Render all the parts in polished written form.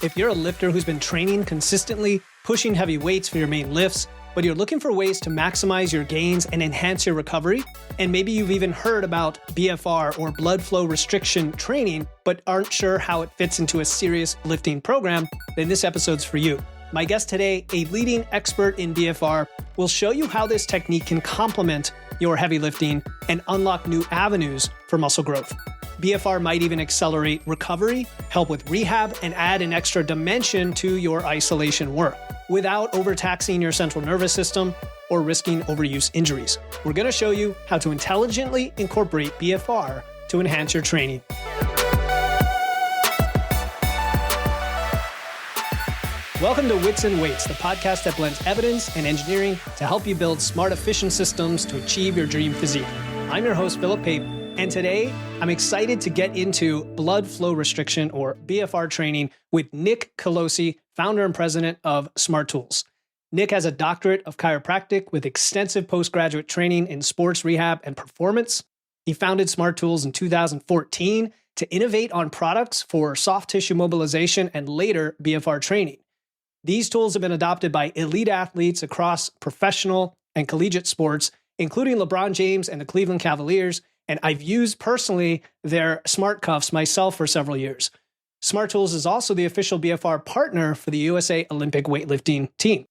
If you're a lifter who's been training consistently, pushing heavy weights for your main lifts, but you're looking for ways to maximize your gains and enhance your recovery, and maybe you've even heard about BFR or blood flow restriction training, but aren't sure how it fits into a serious lifting program, then this episode's for you. My guest today, a leading expert in BFR, will show you how this technique can complement your heavy lifting and unlock new avenues for muscle growth. BFR might even accelerate recovery, help with rehab, and add an extra dimension to your isolation work without overtaxing your central nervous system or risking overuse injuries. We're going to show you how to intelligently incorporate BFR to enhance your training. Welcome to Wits and Weights, the podcast that blends evidence and engineering to help you build smart, efficient systems to achieve your dream physique. I'm your host, Philip Pape, and today I'm excited to get into blood flow restriction or BFR training with Nick Colosi, founder and president of Smart Tools. Nick has a doctorate of chiropractic with extensive postgraduate training in sports rehab and performance. He founded Smart Tools in 2014 to innovate on products for soft tissue mobilization and later BFR training. These tools have been adopted by elite athletes across professional and collegiate sports, including LeBron James and the Cleveland Cavaliers, and I've used personally their smart cuffs myself for several years. Smart Tools is also the official BFR partner for the USA Olympic weightlifting team.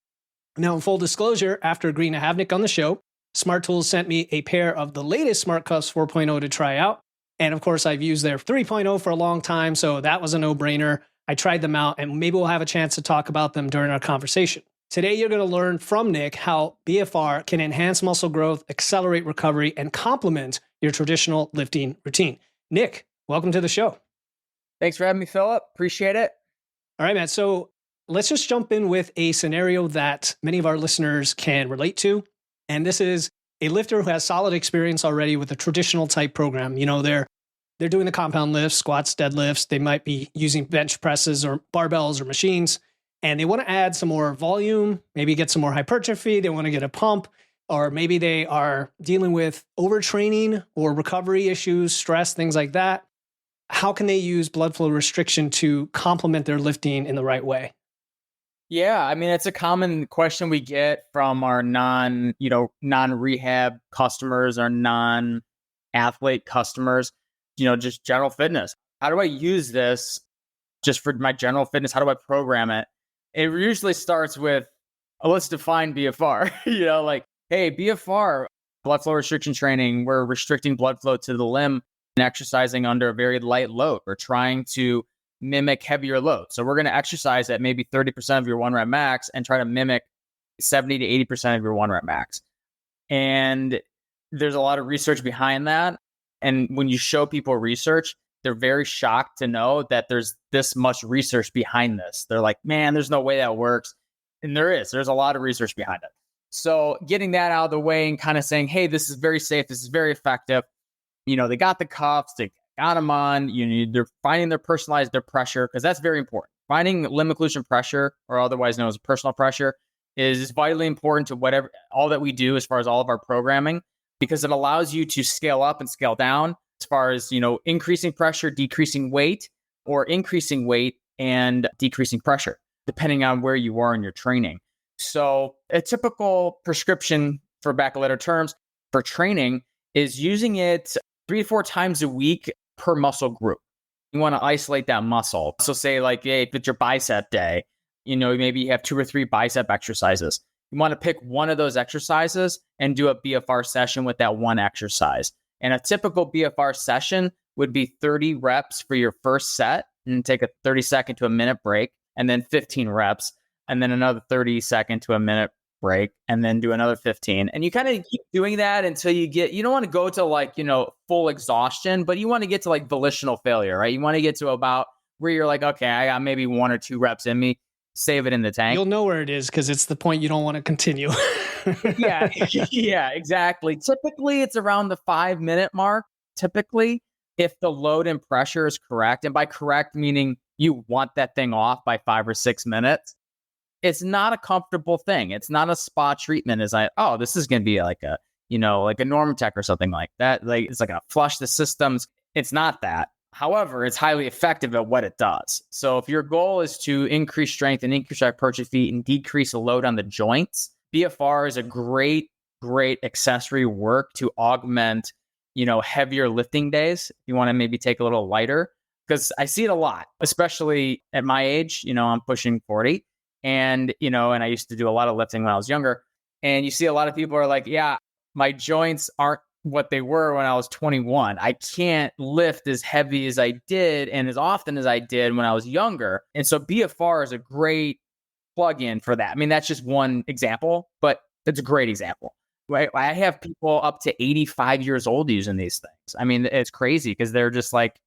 Now, in full disclosure, after agreeing to have Nick on the show, Smart Tools sent me a pair of the latest Smart Cuffs 4.0 to try out. And of course, I've used their 3.0 for a long time, so that was a no-brainer. I tried them out, and maybe we'll have a chance to talk about them during our conversation. Today, you're going to learn from Nick how BFR can enhance muscle growth, accelerate recovery, and complement your traditional lifting routine. Nick, welcome to the show. Thanks for having me, Philip. Appreciate it. All right, man. So let's just jump in with a scenario that many of our listeners can relate to. And this is a lifter who has solid experience already with a traditional type program. You know, they're doing the compound lifts, squats, deadlifts. They might be using bench presses or barbells or machines. And they want to add some more volume, maybe get some more hypertrophy. They want to get a pump, or maybe they are dealing with overtraining or recovery issues, stress, things like that. How can they use blood flow restriction to complement their lifting in the right way? Yeah, I mean, it's a common question we get from our non-rehab customers, our non-athlete customers, just general fitness. How do I use this just for my general fitness? How do I program it? It usually starts with, let's define BFR, hey, BFR, blood flow restriction training, we're restricting blood flow to the limb and exercising under a very light load. We're trying to mimic heavier load. So we're going to exercise at maybe 30% of your 1 rep max and try to mimic 70 to 80% of your 1 rep max. And there's a lot of research behind that. And when you show people research, they're very shocked to know that there's this much research behind this. They're like, man, there's no way that works. And there's a lot of research behind it. So getting that out of the way and kind of saying, hey, this is very safe. This is very effective. They got the cuffs, they got them on, they're finding their pressure, because that's very important. Finding limb occlusion pressure, or otherwise known as personal pressure, is vitally important to all that we do as far as all of our programming, because it allows you to scale up and scale down as far as, increasing pressure, decreasing weight, or increasing weight and decreasing pressure, depending on where you are in your training. So a typical prescription, for back of letter terms, for training is using it 3 to 4 times a week per muscle group. You want to isolate that muscle. So say hey, if it's your bicep day, maybe you have 2 or 3 bicep exercises. You want to pick one of those exercises and do a BFR session with that one exercise. And a typical BFR session would be 30 reps for your first set, and take a 30-second to a minute break, and then 15 reps, and then another 30-second to a minute break, and then do another 15. And you kind of keep doing that until you don't want to go to full exhaustion, but you want to get to volitional failure, right? You want to get to about where you're okay, I got maybe 1 or 2 reps in me, save it in the tank. You'll know where it is because it's the point you don't want to continue. Yeah, exactly. Typically, it's around the 5-minute mark. Typically, if the load and pressure is correct, and by correct meaning you want that thing off by 5 or 6 minutes, it's not a comfortable thing. It's not a spa treatment. It's this is going to be like a Normatec or something like that. It's like a flush the systems. It's not that. However, it's highly effective at what it does. So if your goal is to increase strength and increase hypertrophy and decrease the load on the joints, BFR is a great accessory work to augment, heavier lifting days. If you want to maybe take a little lighter, because I see it a lot, especially at my age. I'm pushing 40, and and I used to do a lot of lifting when I was younger. And you see a lot of people are like, yeah, my joints aren't what they were when I was 21. I can't lift as heavy as I did and as often as I did when I was younger. And so BFR is a great plug-in for that. I mean, that's just one example, but it's a great example. Right? I have people up to 85 years old using these things. I mean, it's crazy because they're just like,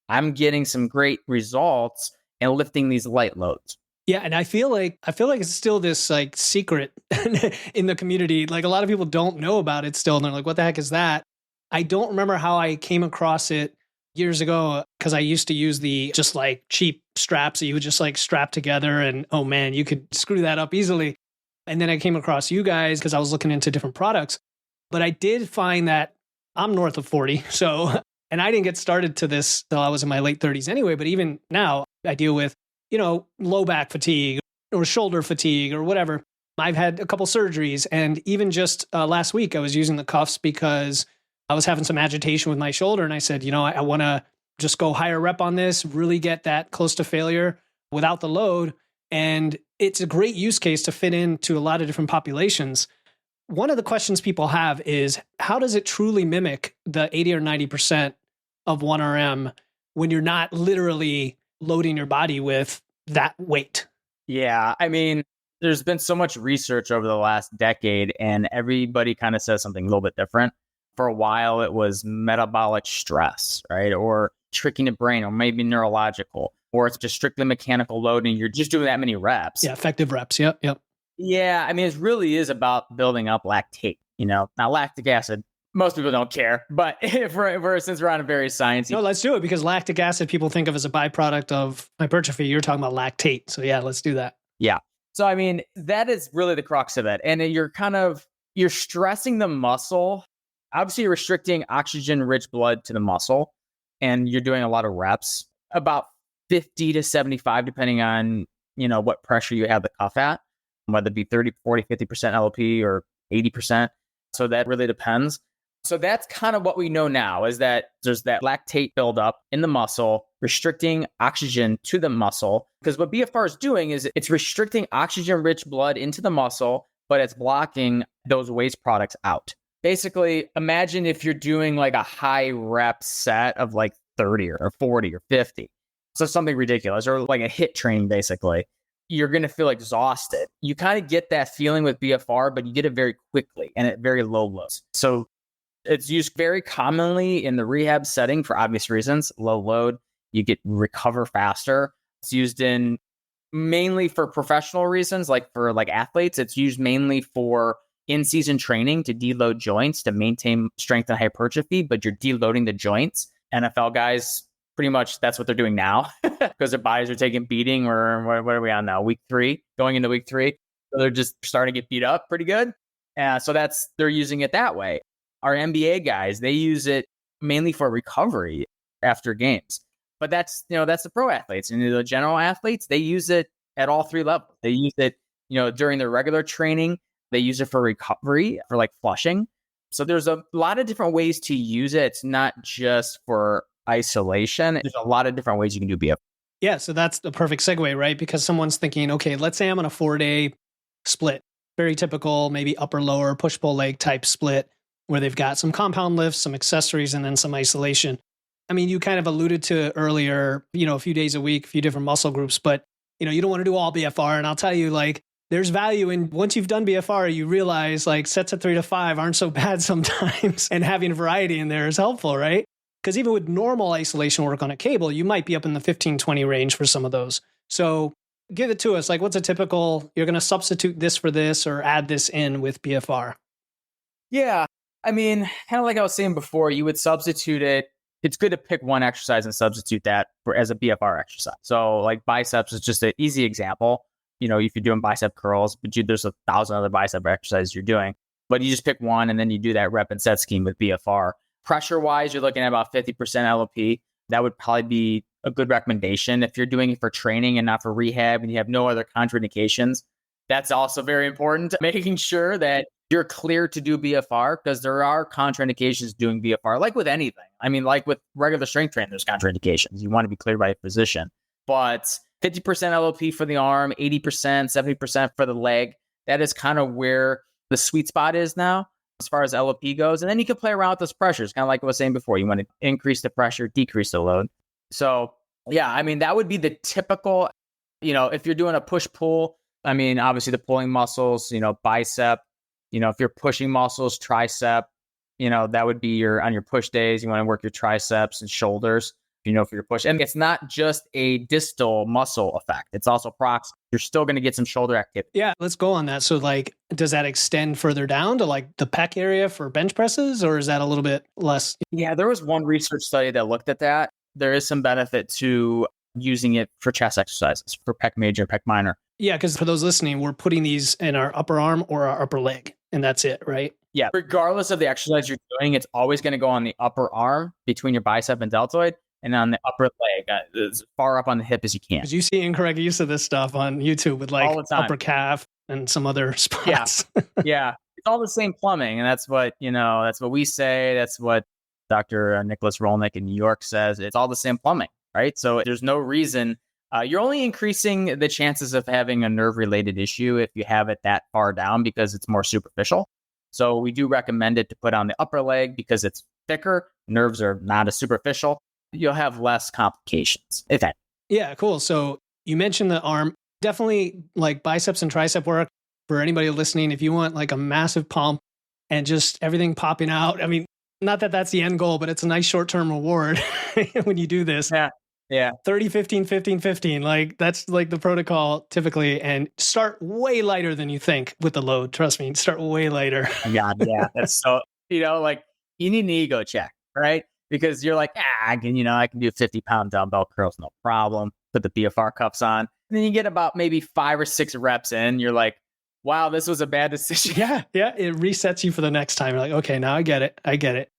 I'm getting some great results and lifting these light loads. Yeah, and I feel like it's still this like secret in the community. Like a lot of people don't know about it still. And they're like, what the heck is that? I don't remember how I came across it years ago because I used to use the just like cheap straps that you would just like strap together and oh man, you could screw that up easily. And then I came across you guys because I was looking into different products. But I did find that I'm north of 40. So, and I didn't get started to this till I was in my late 30s anyway. But even now I deal with low back fatigue or shoulder fatigue or whatever. I've had a couple surgeries. And even just last week, I was using the cuffs because I was having some agitation with my shoulder. And I said, I want to just go higher rep on this, really get that close to failure without the load. And it's a great use case to fit into a lot of different populations. One of the questions people have is, how does it truly mimic the 80 or 90% of 1RM when you're not literally loading your body with that weight? Yeah, I mean, there's been so much research over the last decade, and everybody kind of says something a little bit different. For a while, it was metabolic stress, right? Or tricking the brain, or maybe neurological, or it's just strictly mechanical loading. You're just doing that many reps. Yeah, effective reps. Yep. Yeah, I mean, it really is about building up lactate. Now lactic acid, most people don't care, but since we're on a very sciencey. No, let's do it because lactic acid people think of as a byproduct of hypertrophy. You're talking about lactate. So yeah, let's do that. Yeah. So, I mean, that is really the crux of it. And you're stressing the muscle. Obviously, you're restricting oxygen-rich blood to the muscle, and you're doing a lot of reps, about 50 to 75, depending on, what pressure you have the cuff at, whether it be 30, 40, 50% LP or 80%. So that really depends. So that's kind of what we know now is that there's that lactate buildup in the muscle, restricting oxygen to the muscle. Because what BFR is doing is it's restricting oxygen-rich blood into the muscle, but it's blocking those waste products out. Basically, imagine if you're doing like a high rep set of like 30 or 40 or 50. So something ridiculous, or like a HIIT training, basically. You're going to feel exhausted. You kind of get that feeling with BFR, but you get it very quickly and at very low loads. So it's used very commonly in the rehab setting for obvious reasons. Low load, you recover faster. It's used in mainly for professional reasons, like for like athletes. It's used mainly for in-season training to deload joints to maintain strength and hypertrophy, but you're deloading the joints. NFL guys, pretty much that's what they're doing now because their bodies are taking beating. Or what are we on now? Week 3, going into week 3. So they're just starting to get beat up pretty good. So they're using it that way. Our NBA guys, they use it mainly for recovery after games. But that's the pro athletes. And the general athletes, they use it at all 3 levels. They use it, during their regular training. They use it for recovery, for like flushing. So there's a lot of different ways to use it. It's not just for isolation. There's a lot of different ways you can do BFR. Yeah, so that's the perfect segue, right? Because someone's thinking, okay, let's say I'm on a 4-day split. Very typical, maybe upper, lower, push-pull leg type split where they've got some compound lifts, some accessories, and then some isolation. I mean, you kind of alluded to earlier, a few days a week, a few different muscle groups, but, you don't want to do all BFR. And I'll tell you, like, there's value in once you've done BFR, you realize like sets of 3 to 5 aren't so bad sometimes. And having variety in there is helpful, right? Because even with normal isolation work on a cable, you might be up in the 15, 20 range for some of those. So give it to us. Like what's a typical, you're going to substitute this for this or add this in with BFR? Yeah. I mean, kind of like I was saying before, you would substitute it. It's good to pick one exercise and substitute that as a BFR exercise. So like biceps is just an easy example. If you're doing bicep curls, but there's 1,000 other bicep exercises you're doing, but you just pick one and then you do that rep and set scheme with BFR. Pressure wise, you're looking at about 50% LP. That would probably be a good recommendation. If you're doing it for training and not for rehab and you have no other contraindications, that's also very important. Making sure that you're clear to do BFR, because there are contraindications doing BFR, like with anything. I mean, like with regular strength training, there's contraindications. You want to be cleared by a physician. But 50% LOP for the arm, 80%, 70% for the leg. That is kind of where the sweet spot is now as far as LOP goes. And then you can play around with those pressures, kind of like I was saying before. You want to increase the pressure, decrease the load. So yeah, I mean, that would be the typical, if you're doing a push-pull, I mean, obviously the pulling muscles, bicep, if you're pushing muscles, tricep, that would be on your push days. You want to work your triceps and shoulders, for your push. And it's not just a distal muscle effect. It's also proximal. You're still going to get some shoulder activity. Yeah, let's go on that. So does that extend further down to the pec area for bench presses, or is that a little bit less? Yeah, there was one research study that looked at that. There is some benefit to using it for chest exercises, for pec major, pec minor. Yeah, because for those listening, we're putting these in our upper arm or our upper leg, and that's it, right? Yeah, regardless of the exercise you're doing, it's always going to go on the upper arm between your bicep and deltoid, and on the upper leg, as far up on the hip as you can. Because you see incorrect use of this stuff on YouTube with upper calf and some other spots. Yeah, it's all the same plumbing, and that's what we say. That's what Dr. Nicholas Rolnick in New York says. It's all the same plumbing, right? So there's no reason. You're only increasing the chances of having a nerve-related issue if you have it that far down, because it's more superficial. So we do recommend it to put on the upper leg because it's thicker. Nerves are not as superficial. You'll have less complications, if any. Yeah, cool. So you mentioned the arm. Definitely biceps and tricep work for anybody listening. If you want a massive pump and just everything popping out. I mean, not that that's the end goal, but it's a nice short-term reward when you do this. Yeah. 30, 15, 15, 15. That's the protocol typically. And start way lighter than you think with the load. Trust me, start way lighter. Yeah. That's so, you need an ego check, right? Because you're I can do 50-pound dumbbell curls, no problem. Put the BFR cuffs on. And then you get about maybe 5 or 6 reps in. You're like, wow, this was a bad decision. Yeah. It resets you for the next time. You're like, okay, now I get it.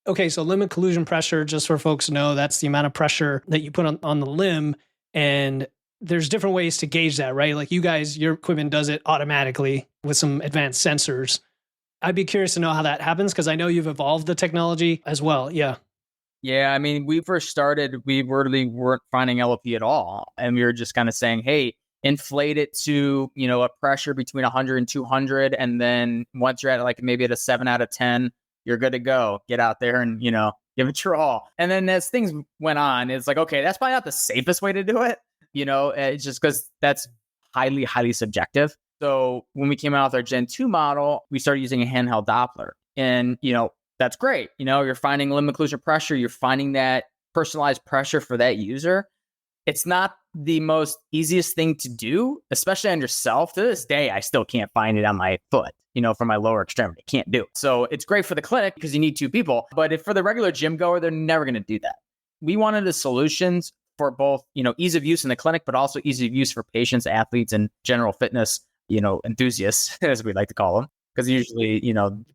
Okay, so limb collusion pressure, just so folks know, that's the amount of pressure that you put on the limb. And there's different ways to gauge that, right? You guys, your equipment does it automatically with some advanced sensors. I'd be curious to know how that happens, because I know you've evolved the technology as well. Yeah. Yeah, I mean, we first started, we really weren't finding LOP at all. And we were just kind of saying, hey, inflate it to, a pressure between 100 and 200. And then once you're at maybe at a 7 out of 10, you're good to go. Get out there and, give it your all. And then as things went on, it's okay, that's probably not the safest way to do it. It's just because that's highly, highly subjective. So when we came out with our Gen 2 model, we started using a handheld Doppler. And, that's great. You're finding limb occlusion pressure. You're finding that personalized pressure for that user. It's not the most easiest thing to do, especially on yourself. To this day, I still can't find it on my foot, for my lower extremity. Can't do it. So it's great for the clinic because you need 2 people. But if for the regular gym goer, they're never going to do that. We wanted the solutions for both, ease of use in the clinic, but also ease of use for patients, athletes, and general fitness, enthusiasts, as we like to call them. Because usually,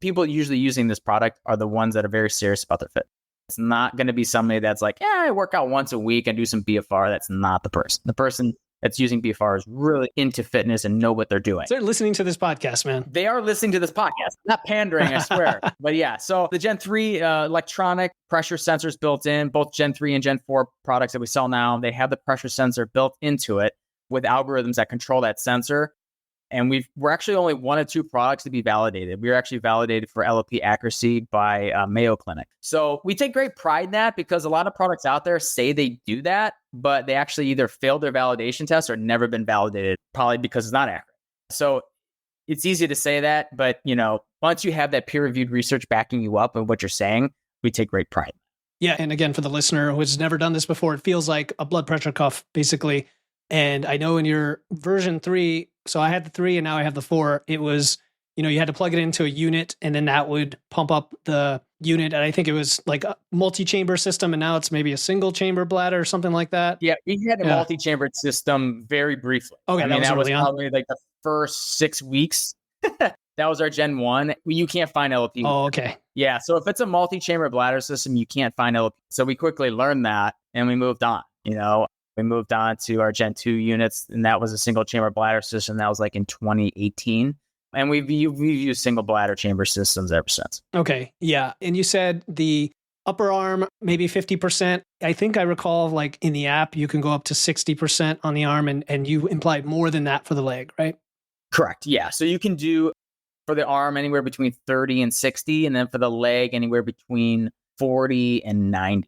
people usually using this product are the ones that are very serious about their fit. It's not going to be somebody that's I work out once a week and do some BFR. That's not the person. The person that's using BFR is really into fitness and know what they're doing. They're listening to this podcast, man. They are listening to this podcast. Not pandering, I swear. But yeah, so the Gen 3 electronic pressure sensors built in, both Gen 3 and Gen 4 products that we sell now, they have the pressure sensor built into it with algorithms that control that sensor. And we're actually only 1 or 2 products to be validated. We were actually validated for LOP accuracy by Mayo Clinic. So we take great pride in that, because a lot of products out there say they do that, but they actually either failed their validation test or never been validated, probably because it's not accurate. So it's easy to say that, but once you have that peer-reviewed research backing you up and what you're saying, we take great pride. Yeah, and again, for the listener who has never done this before, it feels like a blood pressure cuff, basically. And I know in your version 3, so I had the 3 and now I have the 4, it was, you had to plug it into a unit and then that would pump up the unit. And I think it was a multi-chamber system, and now it's maybe a single chamber bladder or something like that. Yeah, we had a multi-chambered system very briefly. Okay, that was probably the first 6 weeks. That was our Gen 1. You can't find LLP. Oh, okay. Yeah. So if it's a multi-chamber bladder system, you can't find LLP. So we quickly learned that and we moved on. We moved on to our Gen 2 units, and that was a single chamber bladder system. That was like in 2018. And we've used single bladder chamber systems ever since. Okay. Yeah. And you said the upper arm, maybe 50%. I think I recall like in the app, you can go up to 60% on the arm, and you implied more than that for the leg, right? Correct. Yeah. So you can do for the arm anywhere between 30 and 60, and then for the leg anywhere between 40 and 90.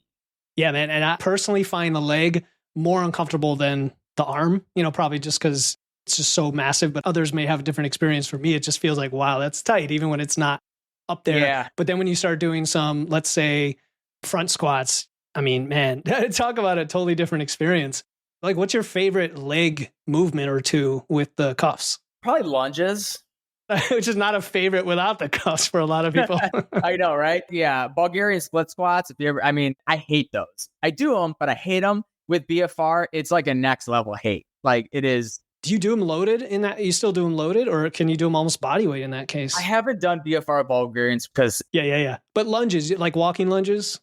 Yeah, man. And I personally find the leg more uncomfortable than the arm, probably just because it's just so massive, but others may have a different experience. For me, it just feels like, wow, that's tight, even when it's not up there. Yeah. But then when you start doing some, let's say, front squats, I mean, man, talk about a totally different experience. Like, what's your favorite leg movement or two with the cuffs? Probably lunges. Which is not a favorite without the cuffs for a lot of people. I know, right? Yeah. Bulgarian split squats. I hate those. I do them, but I hate them. With BFR, it's like a next level hate. Like it is. Do you do them loaded in that? You still do them loaded, or can you do them almost body weight in that case? I haven't done BFR Bulgarians because. Yeah. But lunges, like walking lunges?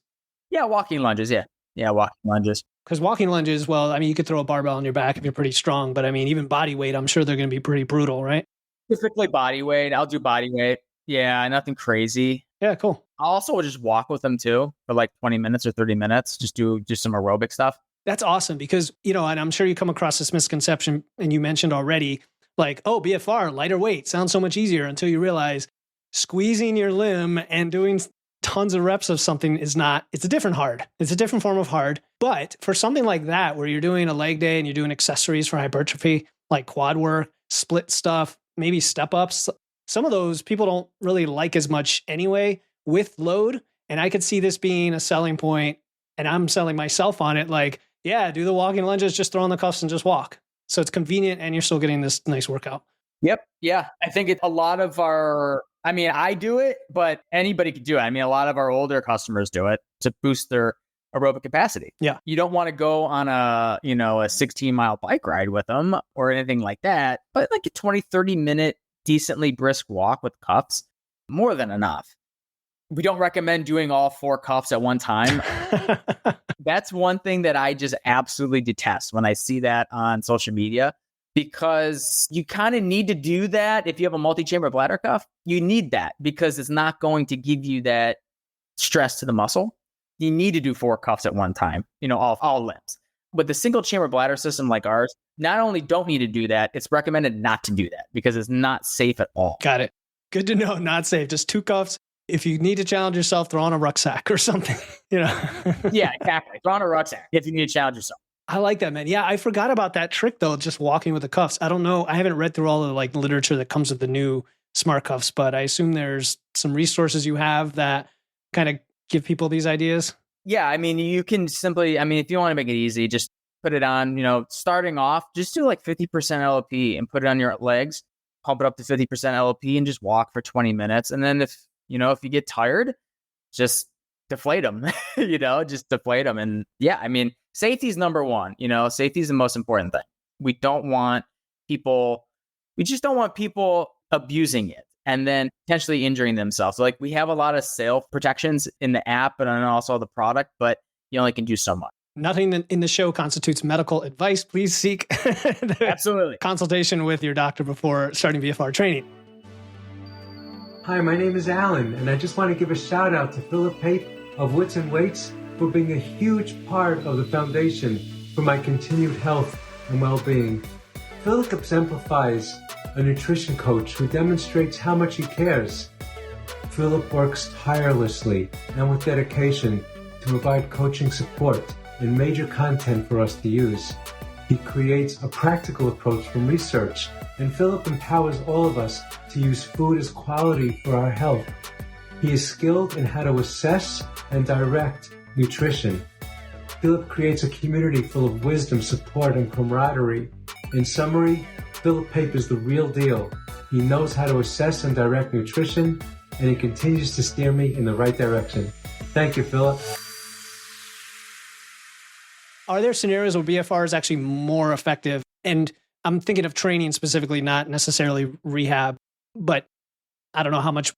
Yeah, walking lunges. Yeah, walking lunges. Because walking lunges, well, I mean, you could throw a barbell on your back if you're pretty strong, but I mean, even body weight, I'm sure they're going to be pretty brutal, right? Typically body weight. I'll do body weight. Yeah, nothing crazy. Yeah, cool. I'll also just walk with them too for like 20 minutes or 30 minutes. Just do some aerobic stuff. That's awesome because, and I'm sure you come across this misconception, and you mentioned already, like, oh, BFR, lighter weight, sounds so much easier, until you realize squeezing your limb and doing tons of reps of something it's a different hard. It's a different form of hard. But for something like that, where you're doing a leg day and you're doing accessories for hypertrophy, like quad work, split stuff, maybe step ups, some of those people don't really like as much anyway with load. And I could see this being a selling point, and I'm selling myself on it. Like, yeah, do the walking lunges, just throw on the cuffs and just walk. So it's convenient and you're still getting this nice workout. Yep. Yeah. I think a lot of I do it, but anybody could do it. I mean, a lot of our older customers do it to boost their aerobic capacity. Yeah. You don't want to go on a 16-mile bike ride with them or anything like that, but like a 20, 30-minute decently brisk walk with cuffs, more than enough. We don't recommend doing all 4 cuffs at one time. That's one thing that I just absolutely detest when I see that on social media, because you kind of need to do that. If you have a multi-chamber bladder cuff, you need that because it's not going to give you that stress to the muscle. You need to do 4 cuffs at one time, all limbs. With the single chamber bladder system like ours, not only don't need to do that, it's recommended not to do that because it's not safe at all. Got it. Good to know. Not safe. Just 2 cuffs. If you need to challenge yourself, throw on a rucksack or something, Yeah, exactly. Throw on a rucksack if you need to challenge yourself. I like that, man. Yeah, I forgot about that trick though, just walking with the cuffs. I don't know. I haven't read through all of the literature that comes with the new smart cuffs, but I assume there's some resources you have that kind of give people these ideas. Yeah, I mean, you can simply, if you want to make it easy, just put it on, starting off, just do like 50% LLP and put it on your legs, pump it up to 50% LLP and just walk for 20 minutes. And then if you get tired, just deflate them, just deflate them. And yeah, safety is number one, safety is the most important thing. We just don't want people abusing it and then potentially injuring themselves. Like we have a lot of sale protections in the app and also the product, but you only can do so much. Nothing in the show constitutes medical advice. Please seek absolutely consultation with your doctor before starting BFR training. Hi, my name is Alan, and I just want to give a shout out to Philip Pape of Wits and Weights for being a huge part of the foundation for my continued health and well-being. Philip exemplifies a nutrition coach who demonstrates how much he cares. Philip works tirelessly and with dedication to provide coaching support and major content for us to use. He creates a practical approach from research, and Philip empowers all of us to use food as quality for our health. He is skilled in how to assess and direct nutrition. Philip creates a community full of wisdom, support, and camaraderie. In summary, Philip Pape is the real deal. He knows how to assess and direct nutrition, and he continues to steer me in the right direction. Thank you, Philip. Are there scenarios where BFR is actually more effective? And I'm thinking of training specifically, not necessarily rehab, but I don't know how much,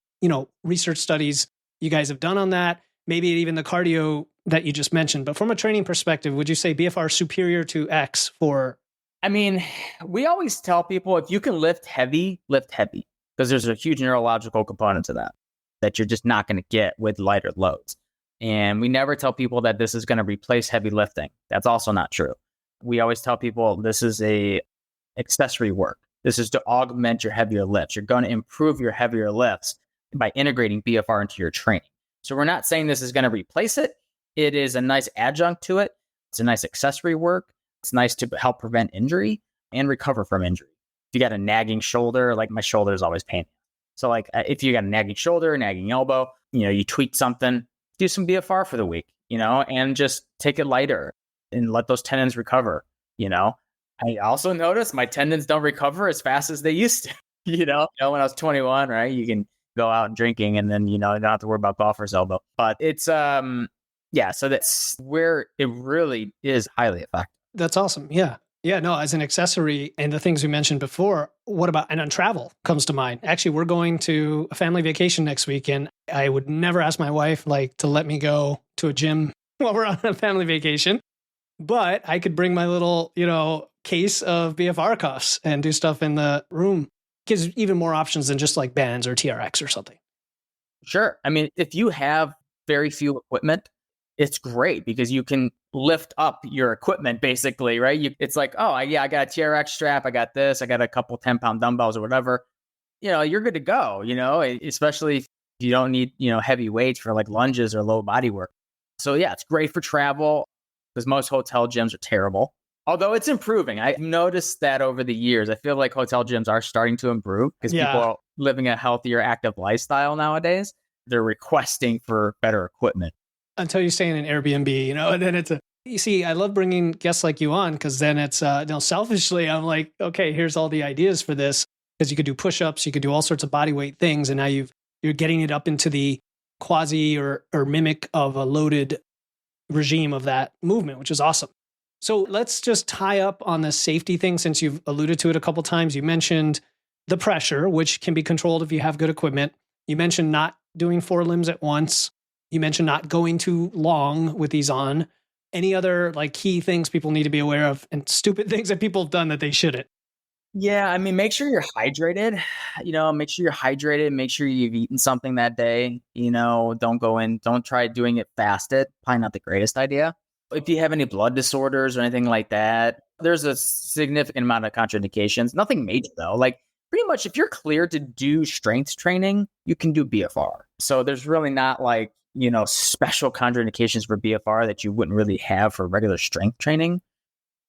research studies you guys have done on that, maybe even the cardio that you just mentioned. But from a training perspective, would you say BFR superior to X for? I mean, we always tell people if you can lift heavy, because there's a huge neurological component to that you're just not going to get with lighter loads. And we never tell people that this is going to replace heavy lifting. That's also not true. We always tell people this is a accessory work. This is to augment your heavier lifts. You're going to improve your heavier lifts by integrating BFR into your training. So we're not saying this is going to replace it. It is a nice adjunct to it. It's a nice accessory work. It's nice to help prevent injury and recover from injury. If you got a nagging shoulder, like my shoulder is always painful. So like if you got a nagging shoulder, nagging elbow, you tweak something, do some BFR for the week, and just take it lighter and let those tendons recover. I also noticed my tendons don't recover as fast as they used to. When I was 21, right? You can go out and drinking and then, you don't have to worry about golfer's elbow. But it's, so that's where it really is highly effective. That's awesome. Yeah. Yeah, no, as an accessory and the things we mentioned before, what about, and on travel comes to mind. Actually, we're going to a family vacation next week, and I would never ask my wife to let me go to a gym while we're on a family vacation. But I could bring my little, case of BFR cuffs and do stuff in the room. Gives even more options than just like bands or TRX or something. Sure. I mean, if you have very few equipment, it's great because you can lift up your equipment basically, right? It's like, oh, yeah, I got a TRX strap. I got this. I got a couple 10-pound dumbbells or whatever. You're good to go, especially if you don't need, heavy weights for like lunges or low body work. So yeah, it's great for travel because most hotel gyms are terrible. Although it's improving. I've noticed that over the years. I feel like hotel gyms are starting to improve because people are living a healthier, active lifestyle nowadays. They're requesting for better equipment. Until you stay in an Airbnb, and then you see, I love bringing guests like you on because then it's, selfishly, I'm like, okay, here's all the ideas for this because you could do push-ups, you could do all sorts of body weight things. And now you're getting it up into the quasi or mimic of a loaded regime of that movement, which is awesome. So let's just tie up on the safety thing since you've alluded to it a couple times. You mentioned the pressure, which can be controlled if you have good equipment. You mentioned not doing 4 limbs at once. You mentioned not going too long with these on. Any other key things people need to be aware of and stupid things that people have done that they shouldn't? Yeah, I mean, make sure you're hydrated. Make sure you're hydrated. Make sure you've eaten something that day. Don't try doing it fasted. Probably not the greatest idea. If you have any blood disorders or anything like that, there's a significant amount of contraindications. Nothing major though. Pretty much if you're cleared to do strength training, you can do BFR. So there's really not special contraindications for BFR that you wouldn't really have for regular strength training.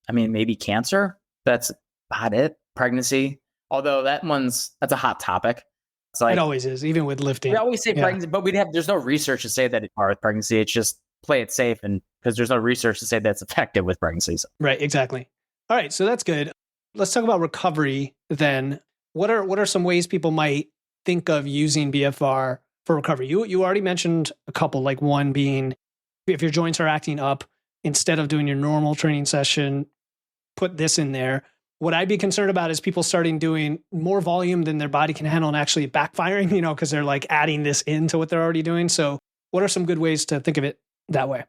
I mean, maybe cancer. That's about it. Pregnancy. Although that's a hot topic. It's it always is, even with lifting. We always say pregnancy, but there's no research to say that it's hard with pregnancy. It's just play it safe, and because there's no research to say that's effective with pregnancies. Right, exactly. All right, so that's good. Let's talk about recovery then. What are some ways people might think of using BFR for recovery? You already mentioned a couple, like one being if your joints are acting up, instead of doing your normal training session, put this in there. What I'd be concerned about is people starting doing more volume than their body can handle and actually backfiring, because they're adding this into what they're already doing. So what are some good ways to think of it that way?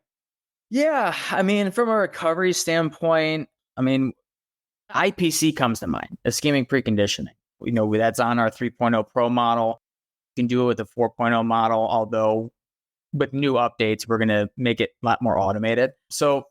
Yeah. I mean, from a recovery standpoint, IPC comes to mind, ischemic preconditioning. That's on our 3.0 Pro model. You can do it with the 4.0 model, although with new updates, we're going to make it a lot more automated. So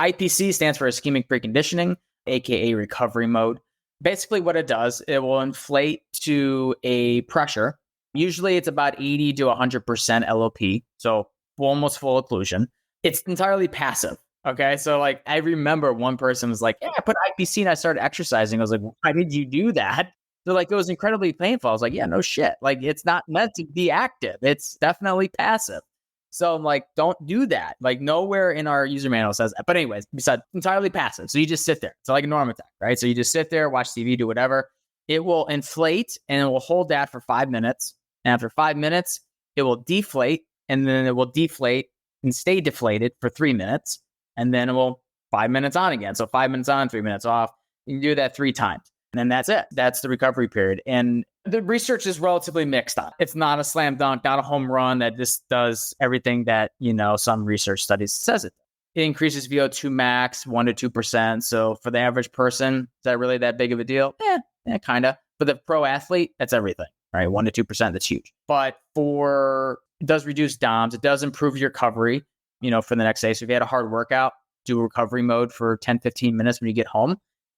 IPC stands for ischemic preconditioning, aka recovery mode. Basically what it does, it will inflate to a pressure. Usually it's about 80 to 100% LOP. So almost full occlusion. It's entirely passive. Okay. So I remember one person was like, yeah, I put IPC and I started exercising. I was like, why did you do that? They're like, it was incredibly painful. I was like, yeah, no shit. It's not meant to be active. It's definitely passive. So I'm like, don't do that. Nowhere in our user manual says that. But anyways, besides entirely passive. So you just sit there. It's like a norm attack, right? So you just sit there, watch TV, do whatever. It will inflate and it will hold that for 5 minutes. And after 5 minutes, it will deflate and then it will deflate and stay deflated for 3 minutes. And then it will 5 minutes on again. So 5 minutes on, 3 minutes off. You can do that 3 times. And then that's it. That's the recovery period. And the research is relatively mixed on it. It's not a slam dunk, not a home run that just does everything that, some research studies says it. It increases VO2 max 1% to 2%. So for the average person, is that really that big of a deal? Yeah, kind of. For the pro athlete, that's everything, right? 1% to 2%, that's huge. But it does reduce DOMS. It does improve your recovery, for the next day. So if you had a hard workout, do a recovery mode for 10, 15 minutes when you get home,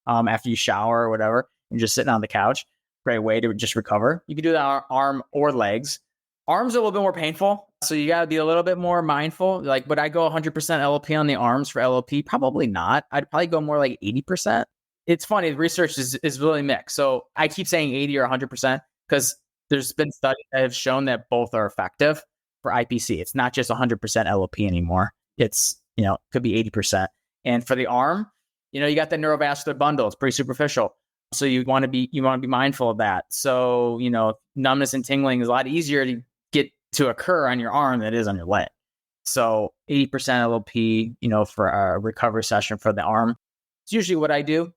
after you shower or whatever, and just sitting on the couch. Great way to just recover. You can do that on arm or legs. Arms are a little bit more painful, so you got to be a little bit more mindful. Like, would I go 100% LLP on the arms for LLP? Probably not. I'd probably go more like 80%. It's funny, the research is really mixed. So I keep saying 80 or 100% because there's been studies that have shown that both are effective for IPC. It's not just 100% LLP anymore. It's, could be 80%. And for the arm, you got the neurovascular bundle. It's pretty superficial. So you want to be mindful of that. So, numbness and tingling is a lot easier to get to occur on your arm than it is on your leg. So 80% LLP, for a recovery session for the arm. It's usually what I do.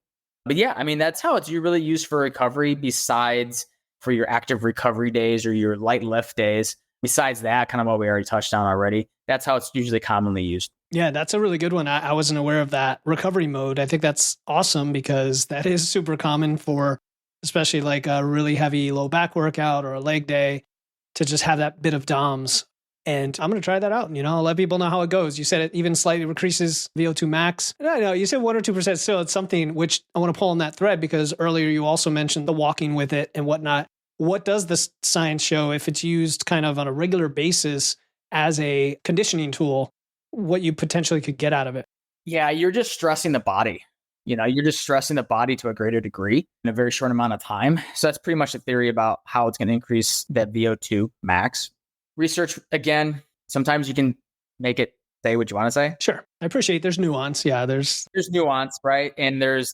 But yeah, that's how it's really used for recovery besides for your active recovery days or your light lift days. Besides that, kind of what we already touched on already, that's how it's usually commonly used. Yeah, that's a really good one. I wasn't aware of that recovery mode. I think that's awesome because that is super common for especially like a really heavy low back workout or a leg day to just have that bit of DOMS. And I'm going to try that out. I'll let people know how it goes. You said it even slightly increases VO2 max. I know you said 1% or 2% still. It's something which I want to pull on that thread because earlier you also mentioned the walking with it and whatnot. What does the science show if it's used kind of on a regular basis as a conditioning tool, what you potentially could get out of it? Yeah, you're just stressing the body. You're just stressing the body to a greater degree in a very short amount of time. So that's pretty much the theory about how it's going to increase that VO2 max. Research, again, sometimes you can make it say what you want to say. Sure. I appreciate there's nuance. Yeah, there's nuance, right? And there's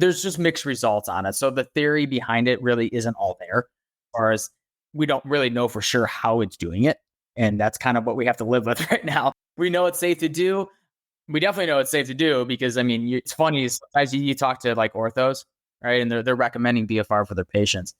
just mixed results on it. So the theory behind it really isn't all there, as far as we don't really know for sure how it's doing it. And that's kind of what we have to live with right now. We know it's safe to do. We definitely know it's safe to do because, it's funny, sometimes you talk to like orthos, right? And they're recommending BFR for their patients.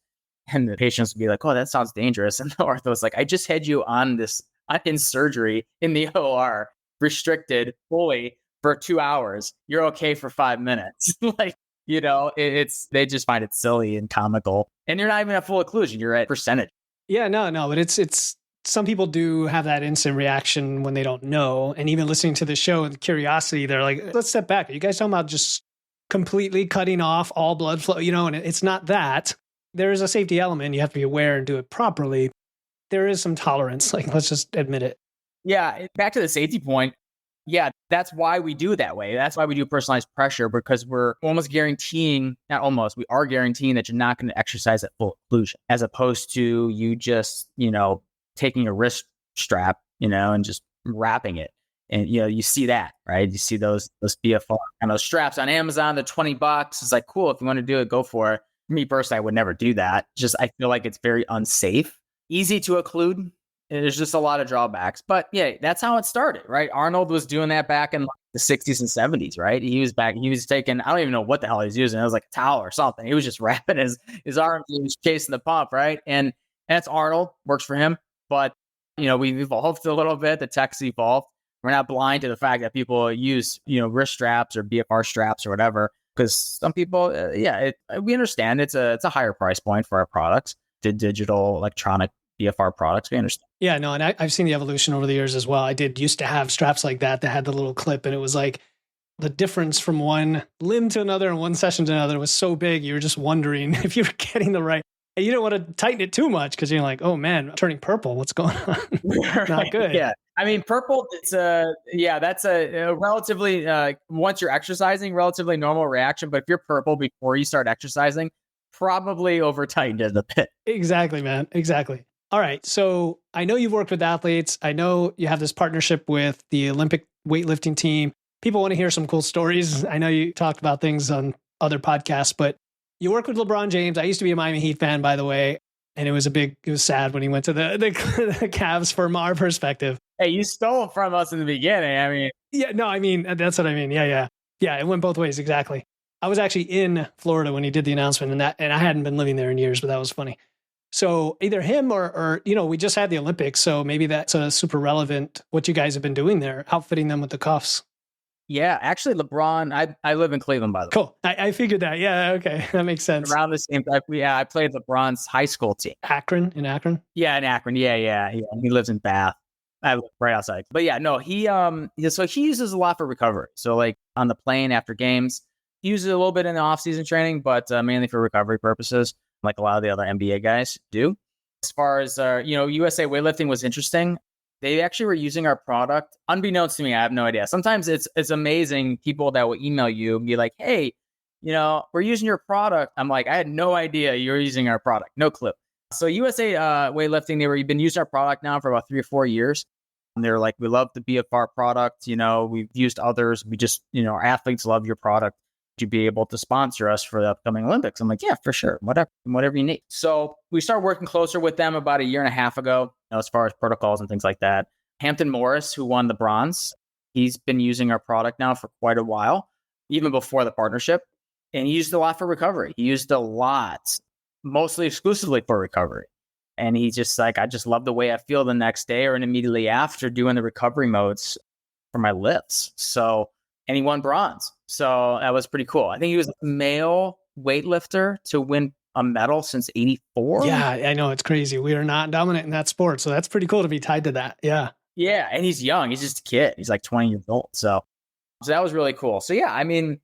And the patients will be like, oh, that sounds dangerous. And the ortho's like, I just had you on this in surgery in the OR, restricted fully for 2 hours. You're okay for 5 minutes. They just find it silly and comical. And you're not even at full occlusion. You're at percentage. Yeah, no, but it's some people do have that instant reaction when they don't know. And even listening to the show and curiosity, they're like, let's step back. Are you guys talking about just completely cutting off all blood flow? And it's not that. There is a safety element. You have to be aware and do it properly. There is some tolerance. Let's just admit it. Yeah. Back to the safety point. Yeah. That's why we do it that way. That's why we do personalized pressure, because we're we are guaranteeing that you're not going to exercise at full occlusion, as opposed to you just, taking a wrist strap, and just wrapping it. And, you see that, right? You see those BFR and those straps on Amazon, they're $20. It's like, cool. If you want to do it, go for it. Me personally, I would never do that. I feel like it's very unsafe, easy to occlude. And there's just a lot of drawbacks. But yeah, that's how it started, right? Arnold was doing that back in the 60s and 70s, right? He was taking, I don't even know what the hell he was using. It was like a towel or something. He was just wrapping his arms. He was chasing the pump, right? And that's Arnold, works for him. But, we've evolved a little bit. The tech's evolved. We're not blind to the fact that people use, wrist straps or BFR straps or whatever. Because some people, we understand it's a higher price point for our products, the digital electronic BFR products. We understand. Yeah, no, and I've seen the evolution over the years as well. I used to have straps like that had the little clip, and it was like the difference from one limb to another and one session to another was so big. You were just wondering if you were getting the right. And you don't want to tighten it too much because you're like, oh man, I'm turning purple. What's going on? Not good. Yeah. Purple, that's a relatively, once you're exercising, relatively normal reaction. But if you're purple before you start exercising, probably over tightened a bit. Exactly, man. Exactly. All right. So I know you've worked with athletes. I know you have this partnership with the Olympic weightlifting team. People want to hear some cool stories. I know you talked about things on other podcasts, but you work with LeBron James. I used to be a Miami Heat fan, by the way. And it was sad when he went to the Cavs from our perspective. Hey, you stole from us in the beginning. Yeah, no, that's what I mean. Yeah. It went both ways. Exactly. I was actually in Florida when he did the announcement, and I hadn't been living there in years, but that was funny. So either him or we just had the Olympics, so maybe that's a super relevant what you guys have been doing there, outfitting them with the cuffs. Yeah, actually, LeBron, I live in Cleveland, by the way. Cool. I figured that. Yeah, okay. That makes sense. Around the same time, I played LeBron's high school team. In Akron? Yeah, in Akron. Yeah. He lives in Bath. I live right outside. But yeah, no, so he uses a lot for recovery. So like on the plane after games, he uses it a little bit in the off-season training, but mainly for recovery purposes, like a lot of the other NBA guys do. As far as, USA weightlifting was interesting. They actually were using our product. Unbeknownst to me, I have no idea. Sometimes it's amazing people that will email you and be like, hey, we're using your product. I'm like, I had no idea you were using our product. No clue. So USA weightlifting, they've been using our product now for about 3 or 4 years. And they're like, we love the BFR product. We've used others. We just, our athletes love your product. To be able to sponsor us for the upcoming Olympics. I'm like, yeah, for sure. Whatever you need. So we started working closer with them about 1.5 years ago, as far as protocols and things like that. Hampton Morris, who won the bronze, he's been using our product now for quite a while, even before the partnership. And he used a lot for recovery. He used a lot, mostly exclusively for recovery. And he's just like, I just love the way I feel the next day or immediately after doing the recovery modes for my lifts. And he won bronze. So that was pretty cool. I think he was the male weightlifter to win a medal since 1984. Yeah, I know. It's crazy. We are not dominant in that sport. So that's pretty cool to be tied to that. Yeah. Yeah. And he's young. He's just a kid. He's like 20 years old. So that was really cool. So yeah, I mean,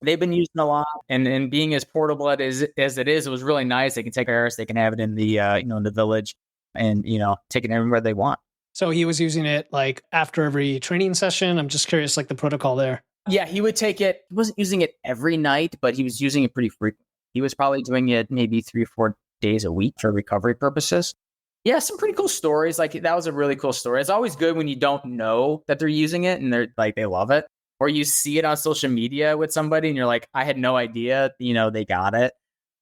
they've been using a lot and being as portable as it is, it was really nice. They can take ours. They can have it in the, in the village and, take it everywhere they want. So he was using it like after every training session. I'm just curious, like the protocol there. Yeah, he would take it. He wasn't using it every night, but he was using it pretty frequently. He was probably doing it maybe 3 or 4 days a week for recovery purposes. Yeah, some pretty cool stories. Like that was a really cool story. It's always good when you don't know that they're using it and they're like, they love it. Or you see it on social media with somebody and you're like, I had no idea, they got it.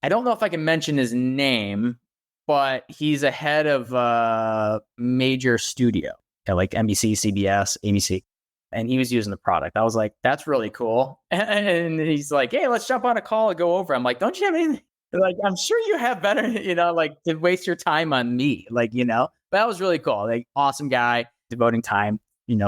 I don't know if I can mention his name, but he's a head of a major studio at like NBC, CBS, ABC. And he was using the product. I was like, that's really cool. And he's like, hey, let's jump on a call and go over. I'm like, don't you have anything? They're like, I'm sure you have better, like to waste your time on me. Like, but that was really cool. Like, awesome guy devoting time,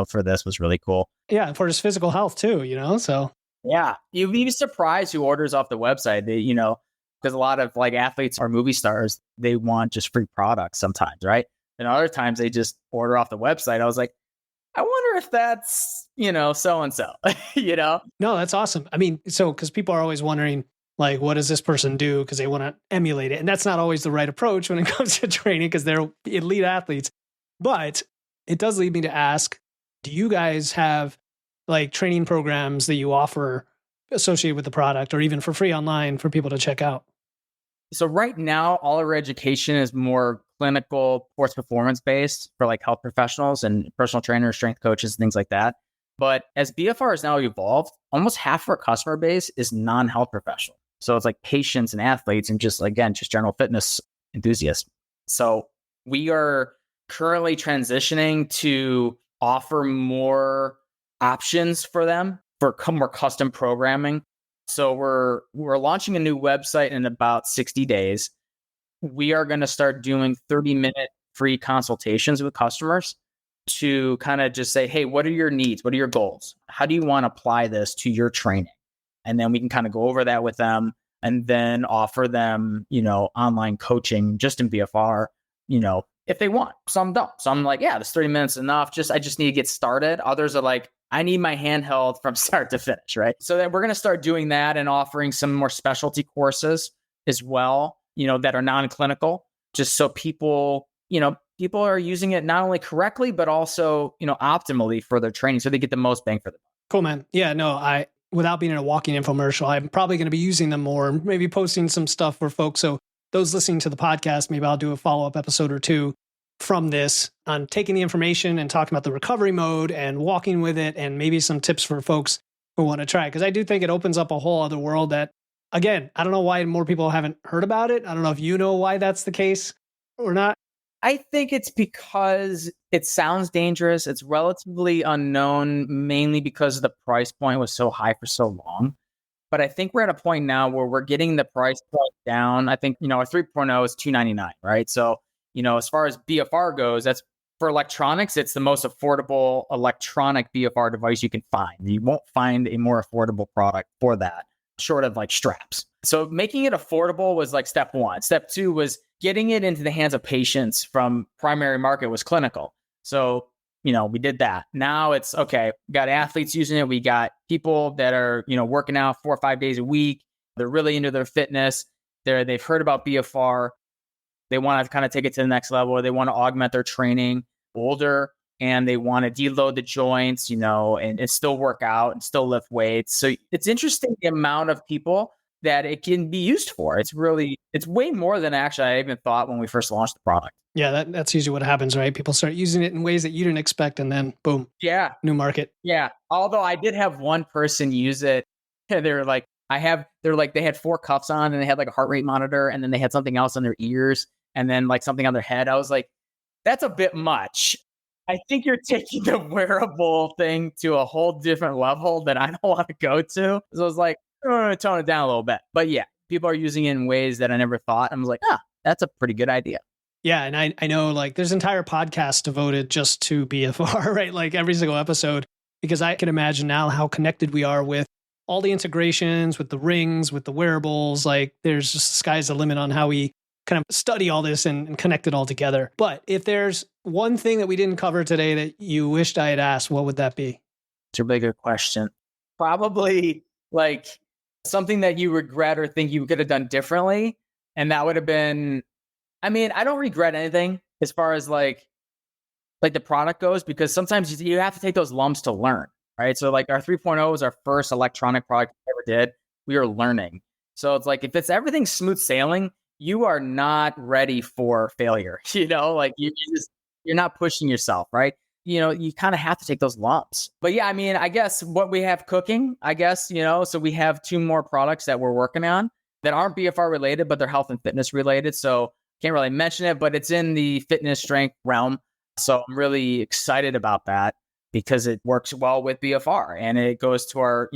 for this was really cool. Yeah. And for his physical health too, so. Yeah. You'd be surprised who orders off the website. They, because a lot of like athletes or movie stars, they want just free products sometimes, right? And other times they just order off the website. I was like, I wonder if that's, so-and-so, No, that's awesome. I mean, because people are always wondering, like, what does this person do? Because they want to emulate it. And that's not always the right approach when it comes to training because they're elite athletes. But it does lead me to ask, do you guys have like training programs that you offer associated with the product or even for free online for people to check out? So right now, all of our education is more clinical, sports performance based for like health professionals and personal trainers, strength coaches, things like that. But as BFR has now evolved, almost half of our customer base is non-health professional. So it's like patients and athletes and just general fitness enthusiasts. So we are currently transitioning to offer more options for them for more custom programming. So we're launching a new website in about 60 days. We are going to start doing 30-minute free consultations with customers to kind of just say, hey, what are your needs? What are your goals? How do you want to apply this to your training? And then we can kind of go over that with them and then offer them, online coaching just in BFR, if they want. Some don't. Some like, yeah, this 30 minutes is enough. I just need to get started. Others are like, I need my handheld from start to finish, right? So then we're going to start doing that and offering some more specialty courses as well, that are non-clinical, just so people are using it not only correctly, but also, optimally for their training so they get the most bang for the buck. Cool, man. Yeah, no, without being in a walking infomercial, I'm probably going to be using them more, maybe posting some stuff for folks. So those listening to the podcast, maybe I'll do a follow-up episode or two from this on taking the information and talking about the recovery mode and walking with it and maybe some tips for folks who want to try. Because I do think it opens up a whole other world that, again, I don't know why more people haven't heard about it. I don't know if you know why that's the case or not. I think it's because it sounds dangerous. It's relatively unknown, mainly because the price point was so high for so long. But I think we're at a point now where we're getting the price point down. I think, our 3.0 is $299, right? So, as far as BFR goes, that's for electronics, it's the most affordable electronic BFR device you can find. You won't find a more affordable product for that, short of like straps. So making it affordable was like step one. Step two was getting it into the hands of patients from primary market was clinical. So, we did that. Now it's okay. We got athletes using it. We got people that are, working out 4 or 5 days a week. They're really into their fitness. They've heard about BFR. They want to kind of take it to the next level, or they want to augment their training older, and they want to deload the joints, and still work out and still lift weights. So it's interesting the amount of people that it can be used for. It's way more than actually I even thought when we first launched the product. Yeah, that's usually what happens, right? People start using it in ways that you didn't expect, and then boom. Yeah. New market. Yeah. Although I did have one person use it. They're like, they had 4 cuffs on, and they had like a heart rate monitor, and then they had something else on their ears, and then like something on their head. I was like, that's a bit much. I think you're taking the wearable thing to a whole different level that I don't want to go to. So I was like, I'm going to tone it down a little bit. But yeah, people are using it in ways that I never thought. I was like, that's a pretty good idea. Yeah. And I know like there's entire podcasts devoted just to BFR, right? Like every single episode, because I can imagine now how connected we are with all the integrations, with the rings, with the wearables. Like there's just the sky's the limit on how we kind of study all this and connect it all together. But if there's one thing that we didn't cover today that you wished I had asked, what would that be? It's a bigger question. Probably like something that you regret or think you could have done differently. And that would have been, I don't regret anything as far as like the product goes, because sometimes you have to take those lumps to learn, right? So like our 3.0 was our first electronic product we ever did. We were learning. So it's like, if it's everything smooth sailing, you are not ready for failure, like you're not pushing yourself, right? You kind of have to take those lumps. But yeah, I guess what we have cooking, so we have 2 more products that we're working on that aren't BFR related, but they're health and fitness related. So can't really mention it, but it's in the fitness strength realm. So I'm really excited about that because it works well with BFR, and it goes to our,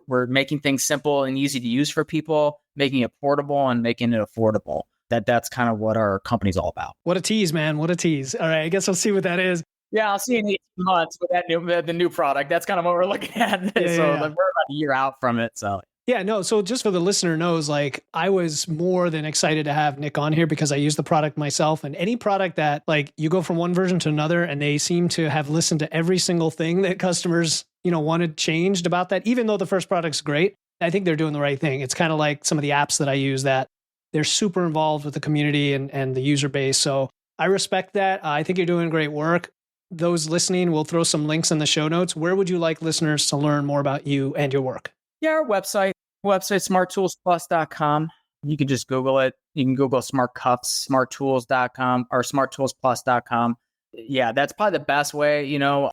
we're making things simple and easy to use for people, making it portable and making it affordable. That's kind of what our company's all about. What a tease, man. What a tease. All right. I guess I'll see what that is. Yeah, I'll see in 18 months with the new product. That's kind of what we're looking at. We're about a year out from it. So yeah, no. So just for the listener knows, like I was more than excited to have Nick on here because I use the product myself, and any product that like you go from one version to another and they seem to have listened to every single thing that customers, wanted changed about that, even though the first product's great, I think they're doing the right thing. It's kind of like some of the apps that I use that they're super involved with the community and the user base. So I respect that. I think you're doing great work. Those listening, we'll throw some links in the show notes. Where would you like listeners to learn more about you and your work? Yeah, our website smarttoolsplus.com. You can just Google it. You can Google smart cuffs, smarttools.com or smarttools+.com. Yeah, that's probably the best way.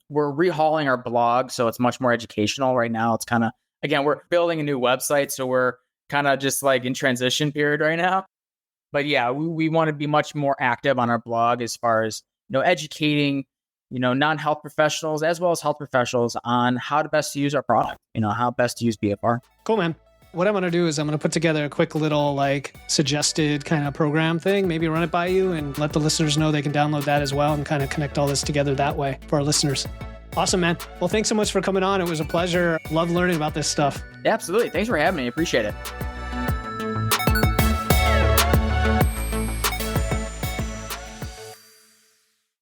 We're rehauling our blog, so it's much more educational right now. It's kind of, again, we're building a new website, so we're kind of just like in transition period right now. But yeah, we want to be much more active on our blog as far as, educating, non-health professionals as well as health professionals on how to best use our product, how best to use BFR. Cool, man. What I'm going to do is I'm going to put together a quick little like suggested kind of program thing, maybe run it by you and let the listeners know they can download that as well and kind of connect all this together that way for our listeners. Awesome, man. Well, thanks so much for coming on. It was a pleasure. Love learning about this stuff. Yeah, absolutely. Thanks for having me. Appreciate it.